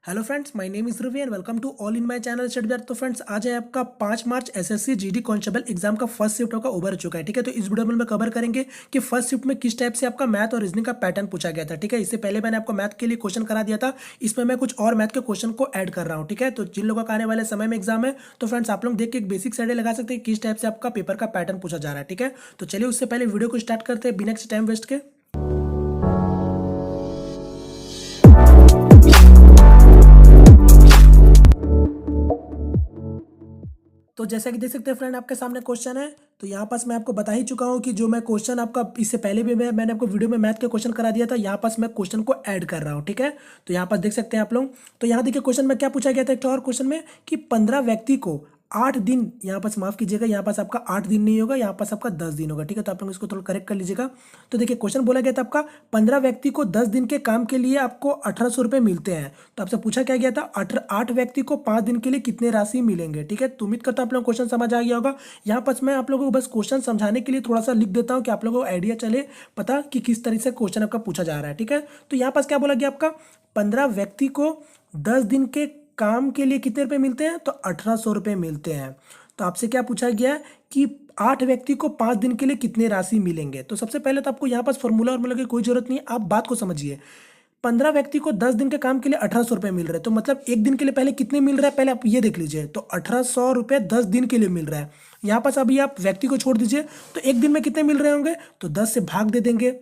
Hello friends, my name is Ravi and welcome to all in my channel study bat. तो friends, आज है आपका 5 मार्च एसएससी जीडी कांस्टेबल एग्जाम का first shift होगा ओवर हो चुका है। ठीक है, तो इस वीडियो में कवर करेंगे कि फर्स्ट शिफ्ट में किस टाइप से आपका मैथ और रीजनिंग का पैटर्न पूछा गया था। ठीक है, इससे पहले मैंने आपको मैथ के लिए क्वेश्चन करा दिया था, इसमें मैं कुछ और मैथ के क्वेश्चन को ऐड कर रहा हूँ। ठीक है, तो जिन लोगों का आने वाले समय में एग्जाम है तो फ्रेंड्स आप लोग देख के एक बेसिक आइडिया लगा सकते हैं किस टाइप से आपका पेपर का पैटर्न पूछा जा रहा है। ठीक है, तो चलिए उससे पहले वीडियो को स्टार्ट करते हैं बिना किसी टाइम वेस्ट के। तो जैसा कि देख सकते हैं फ्रेंड, आपके सामने क्वेश्चन है। तो यहाँ पास मैं आपको बता ही चुका हूँ कि जो मैं क्वेश्चन आपका इससे पहले भी मैंने आपको वीडियो में मैथ के क्वेश्चन करा दिया था, यहाँ पास मैं क्वेश्चन को ऐड कर रहा हूँ। ठीक है, तो यहाँ पास देख सकते हैं आप लोग। तो यहाँ देखिए क्वेश्चन में क्या पूछा गया था, एक और क्वेश्चन में कि 15 व्यक्ति को 8 दिन, यहाँ पास माफ कीजिएगा, यहाँ पास आपका 8 दिन नहीं होगा, यहाँ पास आपका 10 दिन होगा। ठीक है, तो आप लोग इसको थोड़ा करेक्ट कर लीजिएगा। तो देखिए क्वेश्चन बोला गया था आपका 15 व्यक्ति को 10 दिन के काम के लिए आपको 1800 रुपये मिलते हैं। तो आपसे पूछा क्या गया था, 8 व्यक्ति को 5 दिन के लिए कितने राशि मिलेंगे। ठीक है, तो उम्मीद करता हूं आप लोग क्वेश्चन समझ आ गया होगा। यहाँ पास मैं आप लोगों को बस क्वेश्चन समझाने के लिए थोड़ा सा लिख देता हूँ कि आप लोगों को आइडिया चले पता कि किस तरह से क्वेश्चन आपका पूछा जा रहा है। ठीक है, तो यहाँ पास क्या बोला गया आपका, 15 व्यक्ति को 10 दिन के काम के लिए कितने रुपए मिलते हैं, तो 1800 रुपये मिलते हैं। तो आपसे क्या पूछा गया है कि 8 व्यक्ति को 5 दिन के लिए कितने राशि मिलेंगे। तो सबसे पहले तो आपको यहाँ पास फॉर्मूला और की कोई जरूरत नहीं है, आप बात को समझिए। 15 व्यक्ति को 10 दिन के काम के लिए 1800 रुपये मिल रहे हैं, तो मतलब एक दिन के लिए पहले कितने मिल रहा है, पहले आप ये देख लीजिए। तो 1800 रुपये 10 दिन के लिए मिल रहा है। यहाँ पास अभी आप व्यक्ति को छोड़ दीजिए, तो एक दिन में कितने मिल रहे होंगे, तो 10 से भाग दे देंगे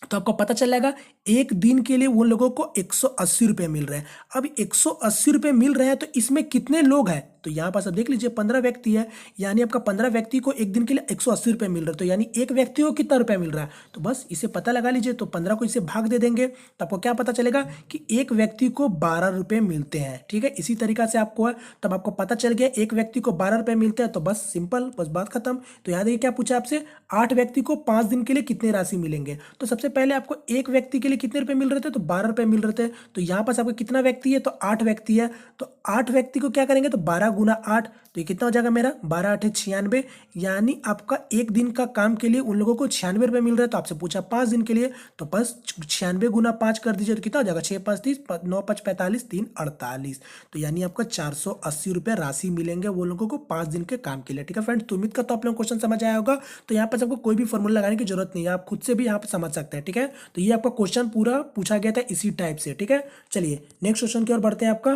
तो आपको पता चल जाएगा एक दिन के लिए वो लोगों को 180 रुपये मिल रहे हैं। अब 180 रुपये मिल रहे हैं तो इसमें कितने लोग हैं, तो यहाँ पास आप देख लीजिए 15 व्यक्ति है, यानी आपका 15 व्यक्ति को एक दिन के लिए 180 रुपये मिल रहे हैं। तो यानी एक व्यक्ति को कितना रुपया मिल रहा है, तो बस इसे पता लगा लीजिए। तो 15 को इसे भाग दे देंगे तो आपको क्या पता चलेगा कि एक व्यक्ति को 12 रुपये मिलते हैं। ठीक है, इसी तरीका से आपको है, तब आपको पता चल गया एक व्यक्ति को 12 रुपये मिलते हैं, तो बस सिंपल, बस बात खत्म। तो यहाँ देखिए क्या पूछा आपसे, 8 व्यक्ति को 5 दिन के लिए कितने राशि मिलेंगे। तो सबसे पहले आपको एक व्यक्ति के लिए कितने रुपए मिल रहे थे, तो 12 रुपए मिल रहे थे। तो यहाँ पास आपका कितना व्यक्ति है, तो 8 व्यक्ति है। तो 8 व्यक्ति को क्या करेंगे, तो 12 गुना 8, तो ये कितना हो जाएगा मेरा, 12 8 96, यानी आपका एक दिन का काम के लिए उन लोगों को 96 रुपये मिल रहा है। तो आपसे पूछा 5 दिन के लिए, तो बस 96 गुना 5 कर दीजिए, तो कितना हो जाएगा, 6 5 30, 9 5 45, 3 48। तो यानी आपका 480 रुपये राशि मिलेंगे वो लोगों को 5 दिन के काम के लिए। ठीक है फ्रेंड्स, तो उम्मीद करता हूं आप लोगों को क्वेश्चन समझ आया होगा। तो यहाँ पर आपको कोई भी फॉर्मूला लगाने की जरूरत नहीं है, आप खुद से भी यहाँ पर समझ सकते हैं। ठीक है, तो ये आपका क्वेश्चन पूरा पूछा गया था इसी टाइप से। ठीक है, चलिए नेक्स्ट क्वेश्चन की ओर बढ़ते हैं आपका।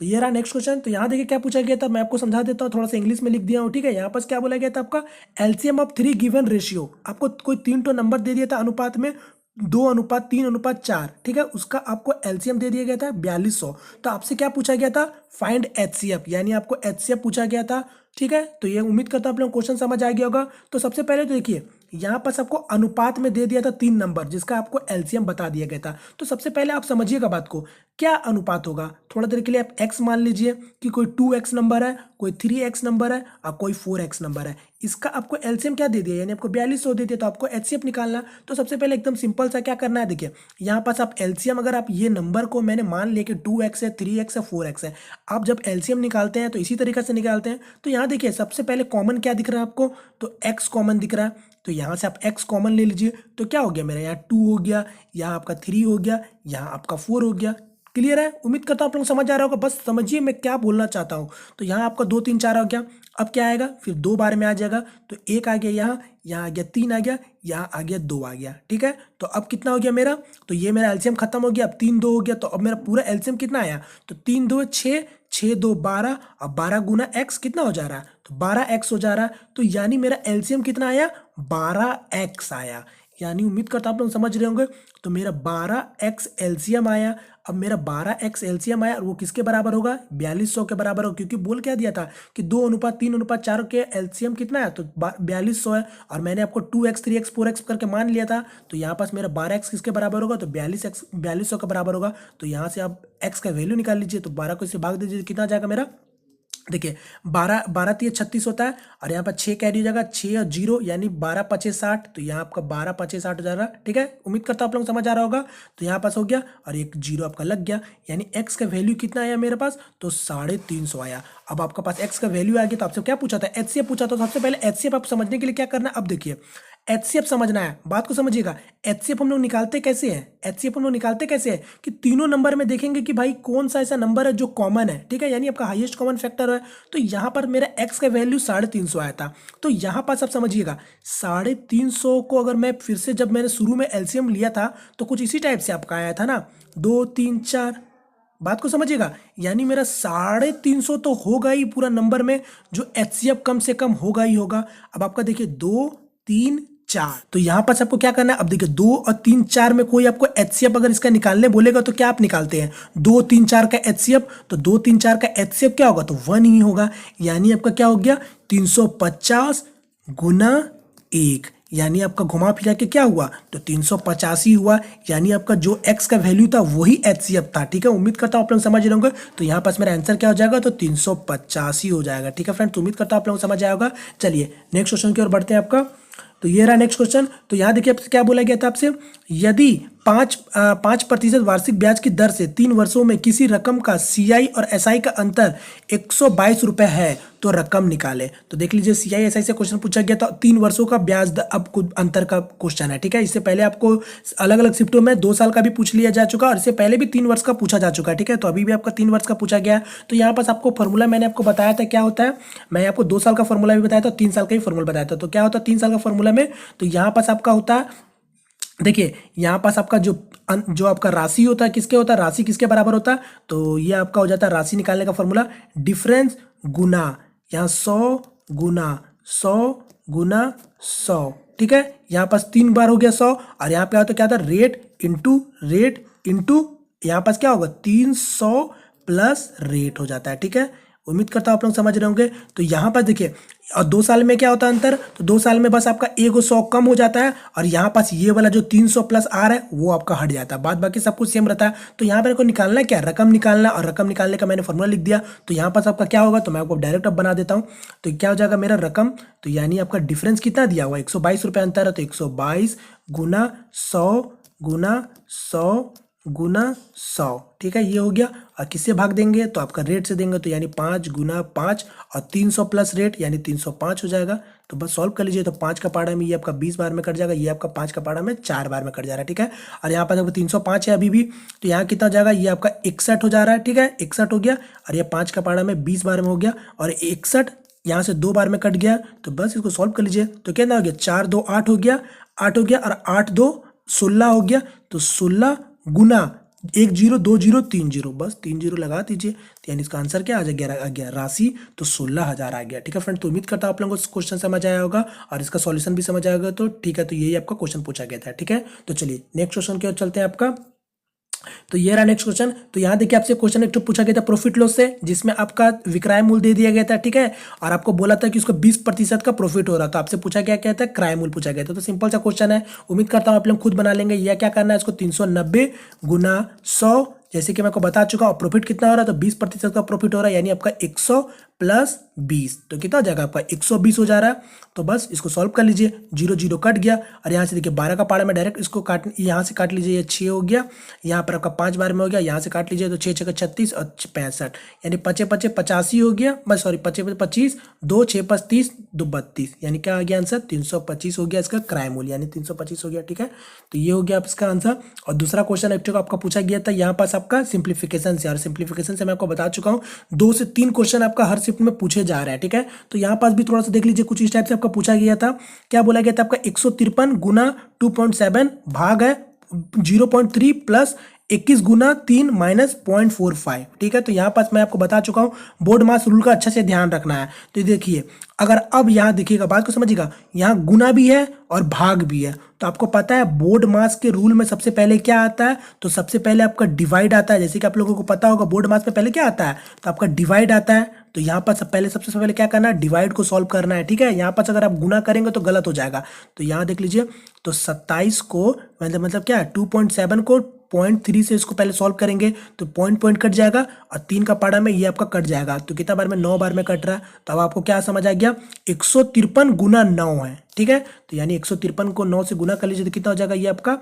तो ये रहा नेक्स्ट क्वेश्चन। तो यहाँ देखिए क्या पूछा गया था, मैं आपको समझा देता हूँ, थोड़ा सा इंग्लिश में लिख दिया हूँ। ठीक है, यहाँ पर क्या बोला गया था आपका, एलसीएम ऑफ 3 गिवन रेशियो, आपको कोई 3 तो नंबर दे दिया था अनुपात में, 2:3:4। ठीक है, उसका आपको एलसीएम दे दिया गया था 4200। तो आपसे क्या पूछा गया था, फाइंड एचसीएफ, यानी आपको एचसीएफ पूछा गया था। ठीक है, तो ये उम्मीद करता हूं आप लोग क्वेश्चन समझ आ गया होगा। तो सबसे पहले तो देखिए यहाँ पास आपको अनुपात में दे दिया था 3 नंबर, जिसका आपको एलसीएम बता दिया गया था। तो सबसे पहले आप समझिएगा बात को, क्या अनुपात होगा। थोड़ा देर के लिए आप x मान लीजिए कि कोई 2x नंबर है, कोई 3x नंबर है और कोई 4x नंबर है। इसका आपको एलसीएम क्या दे दिया, यानी आपको 4200 दे दिया, तो आपको एचसीएफ निकालना। तो सबसे पहले एकदम सिंपल सा क्या करना है, देखिए यहाँ पास आप एलसीएम, अगर आप ये नंबर को मैंने मान लिया कि 2x है, 3x है, 4x है, आप जब एलसीएम निकालते हैं तो इसी तरीके से निकालते हैं। तो यहाँ देखिए सबसे पहले कॉमन क्या दिख रहा है आपको, तो x कॉमन दिख रहा है। तो यहाँ से आप x कॉमन ले लीजिए, तो क्या हो गया मेरा, यहाँ 2 हो गया, यहाँ आपका 3 हो गया, यहाँ आपका 4 हो गया। क्लियर है, उम्मीद करता हूँ आप लोग समझ आ रहा होगा। बस समझिए मैं क्या बोलना चाहता हूँ। तो यहाँ आपका 2 3 4 हो गया, अब क्या आएगा, फिर 2 बार में आ जाएगा। तो 1 आ गया, यहाँ आ गया 3 आ गया, यहाँ आ गया 2 आ गया। ठीक है, तो अब कितना हो गया मेरा, तो ये मेरा एलसीएम खत्म हो गया। अब 3 2 हो गया, तो अब मेरा पूरा एलसीएम कितना आया, तो 3 2 6, 6 2 12, अब 12 गुना x कितना हो जा रहा है, तो 12x हो जा रहा है। तो यानी मेरा एलसीएम कितना आया, 12x आया। यानी उम्मीद करता हूं आप लोग समझ रहे होंगे। तो मेरा 12x एलसीएम आया। अब मेरा 12x एलसीएम आया और वो किसके बराबर होगा, 4200 के बराबर होगा, क्योंकि बोल क्या दिया था कि 2:3:4 के एलसीएम कितना है, तो 4200 है। और मैंने आपको 2x 3x 4x करके मान लिया था। तो यहाँ पास मेरा 12x किसके बराबर होगा, तो 4200 के बराबर होगा। तो यहाँ से आप x का वैल्यू निकाल लीजिए, तो 12 को इससे भाग दीजिए, कितना जाएगा मेरा, देखिए 12 12 3 36 होता है, और यहाँ पर 6 कैरी हो जाएगा, 6 और 0 यानी 12 5 60। तो यहाँ आपका 12 5 60 हो जाएगा। ठीक है, उम्मीद करता हूँ आप लोग समझ आ रहा होगा। तो यहाँ पास हो गया और एक 0 आपका लग गया, यानी x का वैल्यू कितना आया मेरे पास, तो 350 आया। अब आपका पास x का वैल्यू आ गया, तो आपसे क्या पूछा था, एचसीएफ पूछा था। तो सबसे पहले एचसीएफ आप समझने के लिए क्या करना है, अब देखिए एचसीएफ समझना है, बात को समझिएगा। एचसीएफ हम लोग निकालते कैसे हैं, एचसीएफ हम लोग निकालते कैसे हैं कि तीनों नंबर में देखेंगे कि भाई कौन सा ऐसा नंबर है जो कॉमन है, ठीक है, यानी आपका हाईएस्ट कॉमन फैक्टर है। तो यहाँ पर मेरा एक्स का वैल्यू 350 आया था, तो यहाँ पास आप समझिएगा 350 को अगर मैं फिर से, जब मैंने शुरू में एलसीएम लिया था तो कुछ इसी टाइप से आपका आया था ना, 2 3 4, बात को समझिएगा, यानी मेरा 350 तो होगा ही पूरा नंबर में, जो एचसीएफ कम से कम होगा ही होगा। अब आपका देखिए 2 3 4, तो यहां पर आपको क्या करना है, अब देखिए 2 और 3 4 में कोई आपको एचसीएफ अगर इसका निकालने बोलेगा तो क्या आप निकालते हैं, 2 3 4 का एचसीएफ, तो 2 3 4 का एचसीएफ क्या होगा, तो 1 ही होगा, यानी आपका क्या हो गया 350 गुना 1, यानी आपका घुमा फिरा के क्या हुआ, तो 385 हुआ, यानी आपका जो x का वैल्यू था वही एचसीएफ था, ठीक है। उम्मीद करता हूँ आप लोग समझ रहे होंगे, तो यहाँ पास मेरा आंसर क्या हो जाएगा, तो 385 हो जाएगा, ठीक है फ्रेंड। तो उम्मीद करता हूँ आप लोग समझ आया होगा। चलिए नेक्स्ट क्वेश्चन की ओर बढ़ते हैं आपका। तो ये रहा नेक्स्ट क्वेश्चन। तो यहाँ देखिए आपसे क्या बोला गया था आपसे, यदि 5% वार्षिक ब्याज की दर से 3 वर्षों में किसी रकम का सीआई और एसआई का अंतर 122 रुपए है तो रकम निकाले। तो देख लीजिए सीआई एसआई से क्वेश्चन पूछा गया था, 3 वर्षों का ब्याज अब कुछ अंतर का क्वेश्चन है, ठीक है। इससे पहले आपको अलग अलग शिफ्टों में 2 साल का भी पूछ लिया जा चुका और इससे पहले भी 3 वर्ष का पूछा जा चुका है, ठीक है। तो अभी भी आपका 3 वर्ष का पूछा गया है। तो यहाँ पास आपको फॉर्मूला मैंने आपको बताया था क्या होता है, मैं आपको 2 साल का फॉर्मूला भी बताया था, 3 साल का ही फॉर्मूला बताया था। तो क्या होता है 3 साल का फॉर्मूला में, तो यहाँ पास आपका होता है, देखिए यहाँ पास आपका जो आपका राशि होता है किसके होता है, राशि किसके बराबर होता है, तो ये आपका हो जाता है राशि निकालने का फॉर्मूला डिफरेंस गुना, यहाँ 100 गुना 100, ठीक है। यहाँ पास 3 बार हो गया 100 और यहाँ पे आता क्या था रेट इंटू यहाँ पास क्या होगा 300 प्लस रेट हो जाता है, ठीक है। उम्मीद करता हूँ आप लोग समझ रहे होंगे। तो यहाँ पर देखिए और 2 साल में क्या होता है अंतर, तो 2 साल में बस आपका 100 कम हो जाता है और यहाँ पास ये वाला जो 300 प्लस आर है वो आपका हट जाता है, बाद बाकी सब कुछ सेम रहता है। तो यहाँ पर को निकालना है क्या, रकम निकालना, और रकम निकालने का मैंने फॉर्मूला लिख दिया। तो यहाँ पास आपका क्या होगा, तो मैं आपको डायरेक्ट अब बना देता हूँ। तो क्या हो जाएगा मेरा रकम, तो यानी आपका डिफरेंस कितना दिया हुआ 122 रुपये अंतर है, तो 122 गुना 100 गुना 100, ठीक है, ये हो गया। और किससे भाग देंगे, तो आपका रेट से देंगे, तो यानी 5 गुना 5 और 300 प्लस रेट यानी 305 हो जाएगा। तो बस सॉल्व कर लीजिए, तो 5 का पाड़ा में ये आपका 20 बार में कट जाएगा, ये आपका 5 का पाड़ा में 4 बार में कट जा रहा है, ठीक है। और यहाँ पर आपको 305 है अभी भी, तो यहाँ कितना हो जाएगा, ये आपका 61 हो जा रहा है, ठीक है, 61 हो गया। और ये 5 का पाड़ा में 20 बार में हो गया और 61 यहाँ से 2 बार में कट गया। तो बस इसको सॉल्व कर लीजिए, तो कितना हो गया 4 2 8 हो गया, 8 हो गया और 8 2 16 हो गया। तो 16 गुना 1 0 2 0 3 0, बस 3 0 लगा दीजिए, तो यानी इसका आंसर क्या आ गया राशि, तो 16,000 आ गया, ठीक है फ्रेंड। तो उम्मीद करता हूँ आप लोगों को क्वेश्चन समझ आया होगा और इसका सॉल्यूशन भी समझ आया होगा। तो ठीक है, तो यही आपका क्वेश्चन पूछा गया था, ठीक है। तो चलिए नेक्स्ट क्वेश्चन की ओर चलते हैं आपका। तो ये रहा नेक्स्ट क्वेश्चन। तो यहाँ देखिए आपसे क्वेश्चन एक तो पूछा गया था प्रॉफिट लॉस से, जिसमें आपका विक्रय मूल्य दे दिया गया था, ठीक है, और आपको बोला था कि उसको 20% का प्रॉफिट हो रहा था। आपसे पूछा गया क्या था, क्रय मूल्य पूछा गया था। तो सिंपल सा क्वेश्चन है, उम्मीद करता हूँ आप लोग खुद बना लेंगे। यह क्या करना है, इसको 390 गुना 100, जैसे कि मैं आपको बता चुका हूँ। प्रॉफिट कितना हो रहा है, तो 20% का प्रॉफिट हो रहा है, यानी आपका 100 प्लस 20, तो कितना हो जाएगा आपका 120 हो जा रहा है। तो बस इसको सॉल्व कर लीजिए, 0 0 कट गया और यहाँ से देखिए 12 का पारा में डायरेक्ट इसको यहाँ से काट लीजिए, ये 6 हो गया, यहाँ पर आपका 5 बार में हो गया, यहाँ से काट लीजिए, तो 6 6 36 और 65, यानी 5 5 85 हो गया, बस सॉरी 5 5 25, 2 6 5 30 2 32, यानी क्या आ गया आंसर 325 हो गया इसका क्रय मूल्य, यानी 325 हो गया, ठीक है। तो ये हो गया आप इसका आंसर। और दूसरा क्वेश्चन एक्चुअली आपका पूछा गया था यहाँ पास आपका सिंप्लीफिकेशन से, और सिंप्लीफिकेशन से मैं आपको बता चुका हूँ 2 से 3 क्वेश्चन आपका हर शिफ्ट में पूछे जा रहा है, ठीक है। तो यहाँ पास भी थोड़ा सा देख लीजिए, कुछ इस टाइप से आपका पूछा गया था। क्या बोला गया था आपका 153 गुना 2.7 भाग है 0.3 प्लस 21 गुना 3 माइनस 0.45, ठीक है। तो यहाँ पास मैं आपको बता चुका हूँ बोर्ड मास रूल का अच्छे से ध्यान रखना है। तो देखिए अगर अब यहाँ देखिएगा, बात को समझिएगा, यहाँ गुना भी है और भाग भी है। तो आपको पता है बोर्ड मास के रूल में सबसे पहले क्या आता है, तो सबसे पहले आपका डिवाइड आता है। जैसे कि आप लोगों को पता होगा बोर्ड मास में पहले क्या आता है, तो आपका डिवाइड आता है। तो यहाँ पर सबसे पहले क्या करना है, डिवाइड को सॉल्व करना है, ठीक है। यहाँ पर अगर आप गुना करेंगे तो गलत हो जाएगा। तो यहाँ देख लीजिए, तो 27 को मतलब क्या है 2.7 को 0.3 से इसको पहले सॉल्व करेंगे, तो पॉइंट कट जाएगा और 3 का पाड़ा में ये आपका कट जाएगा। तो कितना बार में 9 बार में कट रहा है। तो अब आपको क्या समझ आ गया, 153 गुना 9 है, ठीक है। तो यानी 153 को 9 से गुना कर लीजिए, तो कितना हो जाएगा ये आपका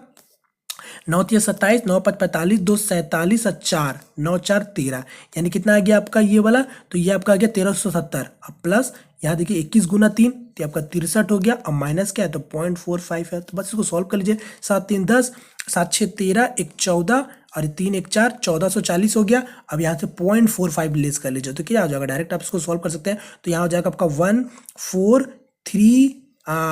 9 तिया 27, 9 5 45, 2 47 और 4 9 4 13, यानी कितना आ गया आपका ये वाला, तो ये आपका आ गया 1370। अब प्लस यहाँ देखिए 21 गुना 3 तो आपका 63 हो गया। अब माइनस क्या है तो 0.45 है, तो बस इसको सॉल्व कर लीजिए। 7 3 10, 7 6 13, 1 14 और 3 1 4, 1440 हो गया। अब यहाँ से 0.45 लेस कर लीजिए तो क्या हो जाएगा, डायरेक्ट आप इसको सॉल्व कर सकते हैं। तो यहाँ हो जाएगा आपका 1 4 3,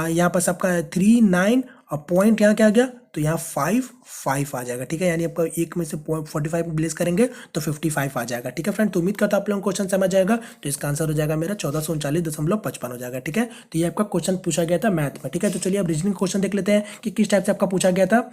यहाँ पास आपका 3 9 और पॉइंट यहाँ क्या आ गया तो यहाँ 5 आ जाएगा, ठीक है। यानी आपका एक में से 45 प्लेस करेंगे तो 55 आ जाएगा, ठीक है फ्रेंड। तो उम्मीद करता हूँ आप लोगों को क्वेश्चन समझ जाएगा। तो इसका आंसर हो जाएगा मेरा 1439.55 हो जाएगा, ठीक है। तो ये आपका क्वेश्चन पूछा गया था मैथ में, ठीक है। तो चलिए अब रीजनिंग क्वेश्चन देख लेते हैं कि किस टाइप से आपका पूछा गया था।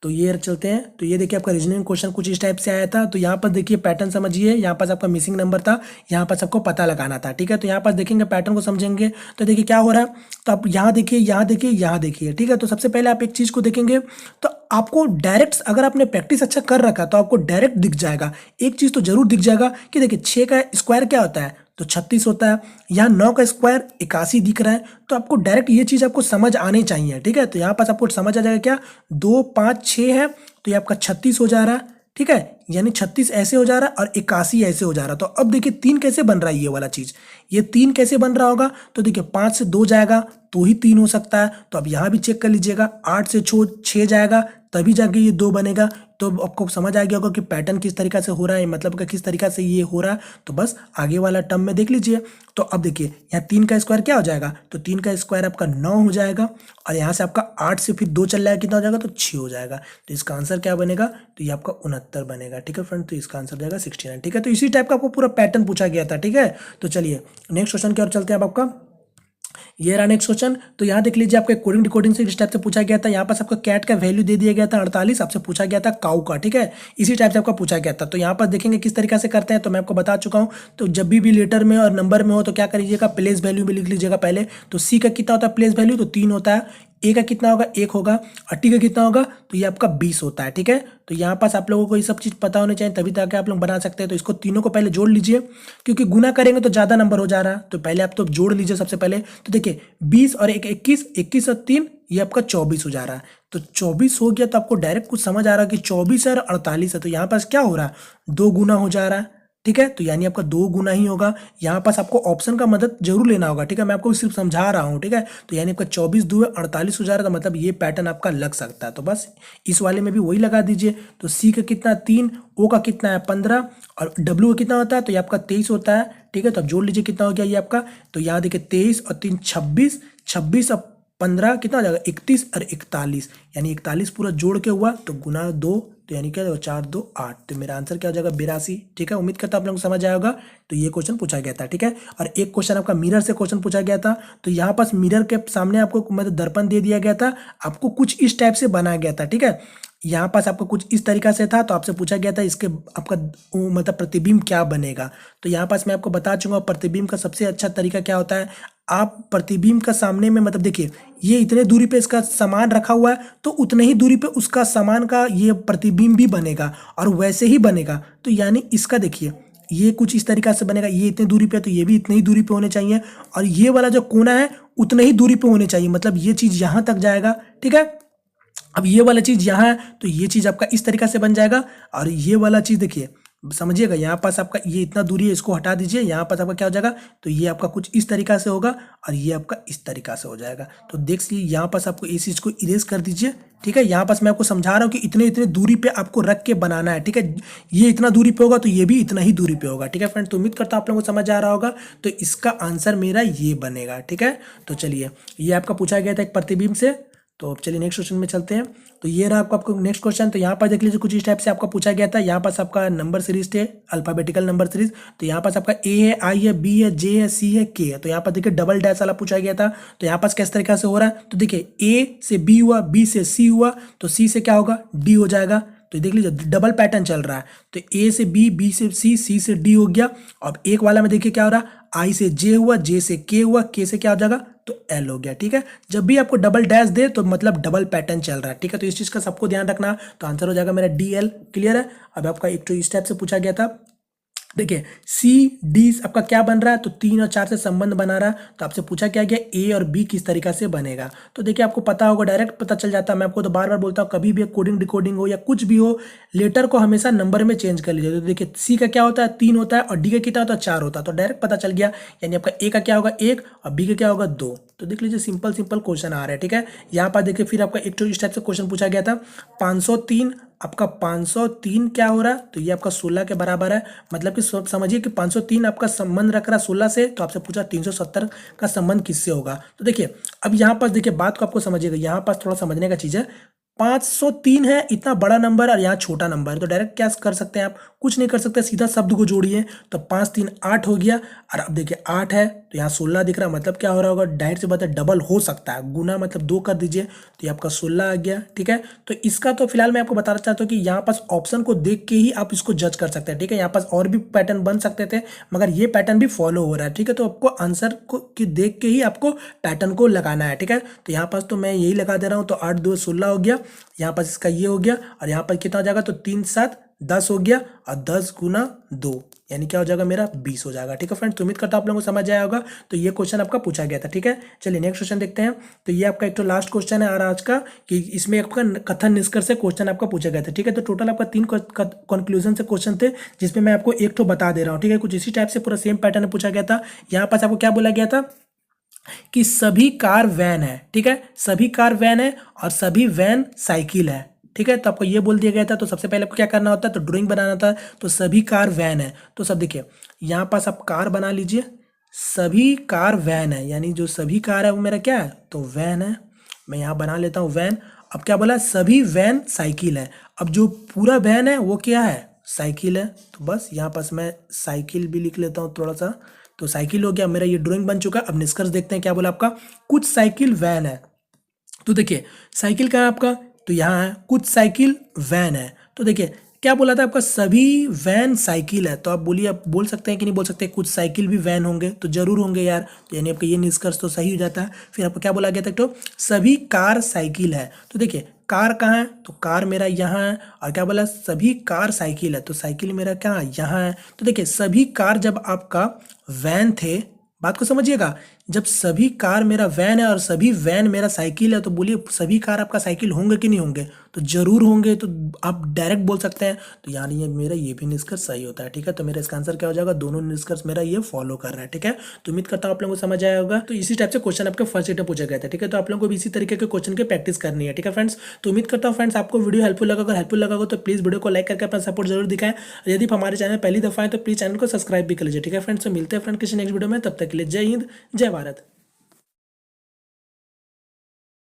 तो ये चलते हैं, तो ये देखिए आपका रीजनिंग क्वेश्चन कुछ इस टाइप से आया था। तो यहाँ पर देखिए पैटर्न समझिए, यहाँ पास आपका मिसिंग नंबर था, यहाँ पास आपको पता लगाना था, ठीक है। तो यहाँ पास देखेंगे पैटर्न को समझेंगे तो देखिए क्या हो रहा है। तो आप यहाँ देखिए, यहाँ देखिए, यहाँ देखिए, ठीक है। तो सबसे पहले आप एक चीज़ को देखेंगे तो आपको डायरेक्ट, अगर आपने प्रैक्टिस अच्छा कर रखा तो आपको डायरेक्ट दिख जाएगा, एक चीज़ तो जरूर दिख जाएगा कि देखिए 6 का स्क्वायर क्या होता है तो 36 होता है, यहाँ 9 का स्क्वायर 81 दिख रहा है। तो आपको डायरेक्ट ये चीज़ आपको समझ आनी चाहिए, ठीक है। तो यहाँ पास आपको समझ आ जाएगा क्या 2 5 6 है तो ये आपका 36 हो जा रहा है, ठीक है। यानी 36 ऐसे हो जा रहा है और 81 ऐसे हो जा रहा है। तो अब देखिए 3 कैसे बन रहा है ये वाला चीज़, ये 3 कैसे बन रहा होगा तो देखिए 5 से 2 जाएगा तो ही 3 हो सकता है। तो अब यहाँ भी चेक कर लीजिएगा, 8 से 6 जाएगा तभी जाके ये 2 बनेगा। तो आपको समझ आ गया होगा कि पैटर्न किस तरीका से हो रहा है, मतलब कि किस तरीका से ये हो रहा है। तो बस आगे वाला टर्म में देख लीजिए। तो अब देखिए यहाँ 3 का स्क्वायर क्या हो जाएगा तो 3 का स्क्वायर आपका 9 हो जाएगा और यहाँ से आपका 8 से फिर 2 चल रहा है कितना हो जाएगा तो 6 हो जाएगा। तो इसका आंसर क्या बनेगा तो ये आपका 69 बनेगा, ठीक है फ्रेंड। तो इसका आंसर जाएगा 69, ठीक है। तो इसी टाइप का आपको पूरा पैटर्न पूछा गया था, ठीक है। तो चलिए नेक्स्ट क्वेश्चन की ओर चलते हैं। अब आपका ये रहा नेक्स्ट क्वेश्चन। तो यहाँ देख लीजिए आपके कोडिंग डिकोडिंग से इस टाइप से पूछा गया था। यहाँ पास आपका कैट का वैल्यू दे दिया गया था 48, आपसे पूछा गया था काऊ का, ठीक है। इसी टाइप से आपका पूछा गया था। तो यहाँ पर देखेंगे किस तरीका से करते हैं, तो मैं आपको बता चुका हूँ। तो जब भी लेटर में और नंबर में हो तो क्या करिएगा प्लेस वैल्यू में लिख लीजिएगा पहले। तो सी का कितना होता है प्लेस वैल्यू तो 3 होता है, ए का कितना होगा 1 होगा और टी का कितना होगा तो ये आपका 20 होता है, ठीक है। तो यहाँ पास आप लोगों को ये सब चीज़ पता होनी चाहिए तभी तक आप लोग बना सकते हैं। तो इसको तीनों को पहले जोड़ लीजिए क्योंकि गुना करेंगे तो ज़्यादा नंबर हो जा रहा है। तो पहले आप तो जोड़ लीजिए सबसे पहले। तो देखिए 20 और 1 21, 21 और 3 ये आपका 24 हो जा रहा है। तो 24 हो गया तो आपको डायरेक्ट कुछ समझ आ रहा है कि 24 है और 48 है। तो यहाँ पास क्या हो रहा है 2 गुना हो जा रहा है, ठीक है। तो यानी आपका 2 गुना ही होगा। यहाँ पास आपको ऑप्शन का मदद जरूर लेना होगा, ठीक है। मैं आपको सिर्फ समझा रहा हूँ, ठीक है। तो यानी आपका 24 2 48 हो जा रहा था, मतलब ये पैटर्न आपका लग सकता है। तो बस इस वाले में भी वही लगा दीजिए। तो सी का कितना 3, ओ का कितना है 15 और डब्ल्यू का कितना होता है तो ये आपका 23 होता है, ठीक है। तो अब जोड़ लीजिए कितना हो गया ये आपका। तो यहाँ देखिए 23 और 3 26, 26 और 15 कितना हो जाएगा 31 और 41, यानी 41 पूरा जोड़ के हुआ तो गुना 2 तो यानी क्या होगा 4 2 8। तो मेरा आंसर क्या हो जाएगा 82, ठीक है। उम्मीद करता हूं आप लोगों को समझ आया होगा। तो ये क्वेश्चन पूछा गया था, ठीक है। और एक क्वेश्चन आपका मिरर से क्वेश्चन पूछा गया था। तो यहाँ पास मिरर के सामने आपको मतलब दर्पण दे दिया गया था, आपको कुछ इस टाइप से बनाया गया था, ठीक है। यहाँ पास आपको कुछ इस तरीका से था। तो आपसे पूछा गया था इसके आपका मतलब प्रतिबिंब क्या बनेगा। तो यहाँ पास मैं आपको बता चुका हूँ प्रतिबिंब का सबसे अच्छा तरीका क्या होता है। आप प्रतिबिंब का सामने में मतलब देखिए ये इतने दूरी पे इसका सामान रखा हुआ है तो उतने ही दूरी पे उसका सामान का ये प्रतिबिंब भी बनेगा और वैसे ही बनेगा। तो यानी इसका देखिए ये कुछ इस तरीका से बनेगा, ये इतने दूरी पे तो ये भी इतनी ही दूरी पे होने चाहिए और ये वाला जो कोना है उतने ही दूरी पे होने चाहिए, मतलब ये चीज़ यहाँ तक जाएगा, ठीक है। अब ये वाला चीज़ यहाँ है तो ये चीज़ आपका इस तरीका से बन जाएगा और ये वाला चीज़ देखिए समझिएगा यहाँ पास आपका ये इतना दूरी है इसको हटा दीजिए, यहाँ पास आपका क्या हो जाएगा तो ये आपका कुछ इस तरीका से होगा और ये आपका इस तरीका से हो जाएगा। तो देख लीजिए यहाँ पास आपको इस चीज़ को इरेज कर दीजिए, ठीक है। यहाँ पास मैं आपको समझा रहा हूँ कि इतने इतने दूरी पे आपको रख के बनाना है, ठीक है। ये इतना दूरी पे होगा तो ये भी इतना ही दूरी पे होगा, ठीक है फ्रेंड। तो उम्मीद करता हूँ आप लोगों को समझ आ रहा होगा। तो इसका आंसर मेरा ये बनेगा, ठीक है। तो चलिए ये आपका पूछा गया था एक प्रतिबिंब से। तो अब चलिए नेक्स्ट क्वेश्चन में चलते हैं। तो ये रहा आपको नेक्स्ट क्वेश्चन। तो यहाँ पर देख लीजिए कुछ इस टाइप से आपका पूछा गया था। यहाँ पास आपका नंबर सीरीज थे, अल्फाबेटिकल नंबर सीरीज। तो यहाँ पास आपका ए है, आई है, बी है, जे है, सी है, के है। तो यहाँ पर देखिए डबल डैश वाला पूछा गया था। तो यहाँ पास किस तरीके से हो रहा है तो देखिए ए से बी हुआ, बी से सी हुआ तो सी से क्या होगा डी हो जाएगा। तो देख लीजिए डबल पैटर्न चल रहा है। तो ए से बी, बी से सी, सी से डी हो गया। अब एक वाला में देखिए क्या हो रहा है आई से जे हुआ, जे से के हुआ, के से क्या हो जाएगा तो एल हो गया, ठीक है। जब भी आपको डबल डैश दे तो मतलब डबल पैटर्न चल रहा है, ठीक है। तो इस चीज़ का सबको ध्यान रखना। तो आंसर हो जाएगा मेरा डी एल, क्लियर है। अब आपका एक तो इस टाइप से पूछा गया था देखिए सी डी आपका क्या बन रहा है, तो 3 और 4 से संबंध बना रहा है। तो आपसे पूछा क्या गया ए और बी किस तरीका से बनेगा। तो देखिए आपको पता होगा, डायरेक्ट पता चल जाता है। मैं आपको तो बार बार बोलता हूँ, कभी भी कोडिंग डिकोडिंग हो या कुछ भी हो, लेटर को हमेशा नंबर में चेंज कर लीजिए। तो देखिए सी का क्या होता है 3 होता है और डी का कितना होता है 4 होता है। तो डायरेक्ट पता चल गया, यानी आपका ए का क्या होगा 1 और बी का क्या होगा 2। तो देख लीजिए सिंपल सिंपल क्वेश्चन आ रहा है, ठीक है। यहाँ पर देखिए फिर आपका एक तो इस टाइप से क्वेश्चन पूछा गया था 503, आपका 503 क्या हो रहा है, तो ये आपका 16 के बराबर है। मतलब कि समझिए कि 503 आपका संबंध रख रहा है 16 से, तो आपसे पूछा 370 का संबंध किससे होगा। तो देखिए अब यहाँ पर देखिए बात को आपको समझिएगा, यहाँ पर थोड़ा समझने का चीज़ है। 503 है इतना बड़ा नंबर और यहाँ छोटा नंबर है, तो डायरेक्ट क्या कर सकते हैं आप, कुछ नहीं कर सकते, सीधा शब्द को जोड़िए। तो 5 3 8 हो गया। और अब देखिए 8 है तो यहाँ 16 दिख रहा है, मतलब क्या हो रहा होगा, डायरेक्ट से बात है डबल हो सकता है, गुना मतलब 2 कर दीजिए, तो ये आपका 16 आ गया, ठीक है। तो इसका तो फिलहाल मैं आपको बताना चाहता हूँ कि यहाँ पास ऑप्शन को देख के ही आप इसको जज कर सकते हैं, ठीक है। यहाँ पास और भी पैटर्न बन सकते थे, मगर ये पैटर्न भी फॉलो हो रहा है, ठीक है। तो आपको आंसर को कि देख के ही आपको पैटर्न को लगाना है, ठीक है। तो यहाँ पास तो मैं यही लगा दे रहा हूँ, तो 8 2 16 हो गया। यहाँ पास इसका ये हो गया और यहाँ पर कितना हो जाएगा, तो 3 7 10 हो गया और 10 गुना 2 यानी क्या हो जाएगा मेरा 20 हो जाएगा, ठीक है फ्रेंड्स। तो उम्मीद करता हूं आप लोगों को समझ आया होगा। तो ये क्वेश्चन आपका पूछा गया था, ठीक है। चलिए नेक्स्ट क्वेश्चन देखते हैं। तो ये आपका एक तो लास्ट क्वेश्चन है आज का, कि इसमें आपका कथन निष्कर्ष से क्वेश्चन आपका पूछा गया था, ठीक है। तो टोटल आपका 3 कंक्लूजन से क्वेश्चन थे, जिसमें मैं आपको एक तो बता दे रहा हूँ, ठीक है। कुछ इसी टाइप से पूरा सेम पैटर्न में पूछा गया था। यहाँ पास आपको क्या बोला गया था कि सभी कार वैन है, ठीक है, सभी कार वैन है और सभी वैन साइकिल है, ठीक है। तो आपको ये बोल दिया गया था, तो सबसे पहले आपको क्या करना होता है, तो ड्राइंग बनाना था। तो सभी कार वैन है, तो सब देखिए यहाँ पास आप कार बना लीजिए, सभी कार वैन है, यानी जो सभी कार है वो मेरा क्या है, तो वैन है। मैं यहाँ बना लेता हूँ वैन। अब क्या बोला, सभी वैन साइकिल है। अब जो पूरा वैन है वो क्या है, साइकिल है। तो बस यहाँ पास मैं साइकिल भी लिख लेता हूँ थोड़ा सा। तो साइकिल हो गया, मेरा ये ड्राइंग बन चुका है। अब निष्कर्ष देखते हैं क्या बोला आपका, कुछ साइकिल वैन है। तो देखिए साइकिल कहाँ है आपका, तो यहाँ है, कुछ साइकिल वैन है। तो देखिए क्या बोला था आपका, सभी वैन साइकिल है। तो आप बोलिए, आप बोल सकते हैं कि नहीं बोल सकते, कुछ साइकिल भी वैन होंगे, तो जरूर होंगे यार। तो यानी आपका ये निष्कर्ष तो सही हो जाता है। फिर आपको क्या बोला गया था, तो सभी कार साइकिल है। तो देखिए कार कहाँ है, तो कार मेरा यहाँ है। और क्या बोला, सभी कार साइकिल है, तो साइकिल मेरा कहाँ है, यहाँ है। तो देखिए सभी कार जब आपका वैन थे, बात को समझिएगा, जब सभी कार मेरा वैन है और सभी वैन मेरा साइकिल है, तो बोलिए सभी कार आपका साइकिल होंगे कि नहीं होंगे, तो जरूर होंगे। तो आप डायरेक्ट बोल सकते हैं। तो यानी ये मेरा ये भी निष्कर्ष सही होता है, ठीक है। तो मेरा इसका आंसर क्या हो जाएगा, दोनों निष्कर्ष मेरा ये फॉलो कर रहा है, ठीक है। तो उम्मीद करता हूँ आप लोगों को समझ आया होगा। तो इसी टाइप से क्वेश्चन आपके फर्स्ट सेट में पूछा गया था, ठीक है। तो आप लोगों को भी इसी तरीके के क्वेश्चन की प्रैक्टिस करनी है, ठीक है फ्रेंड्स। तो उम्मीद करता हूँ फ्रेंड्स आपको वीडियो हेल्पफुल लगा। अगर हेल्पफुल लगा हो तो प्लीज वीडियो को लाइक करके अपना सपोर्ट जरूर दिखाएं। यदि हमारे चैनल पहली दफा है तो प्लीज चैनल को सब्सक्राइब भी कर लीजिए, ठीक है फ्रेंड्स। तो मिलते हैं फ्रेंड किसी नेक्स्ट वीडियो में, तब तक के लिए जय हिंद जय भारत।